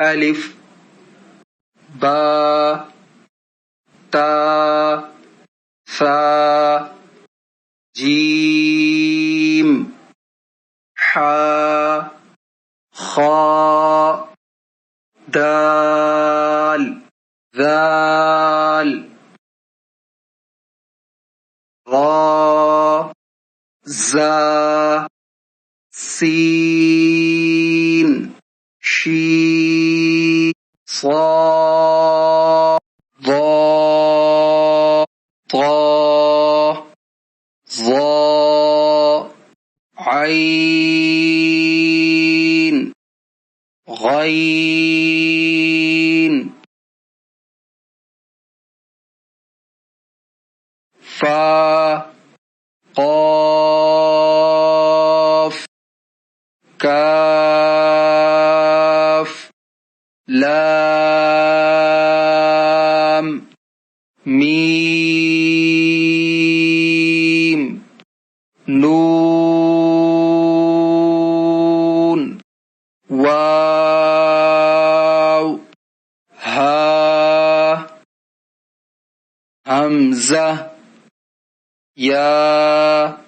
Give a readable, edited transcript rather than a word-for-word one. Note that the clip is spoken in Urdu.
ألف با تا ثا جيم حا خاء دال ذال را زا سين شين صاد ضاد طا ظا عين غين فا قاف كاف لام ميم نون واو ها همزة يا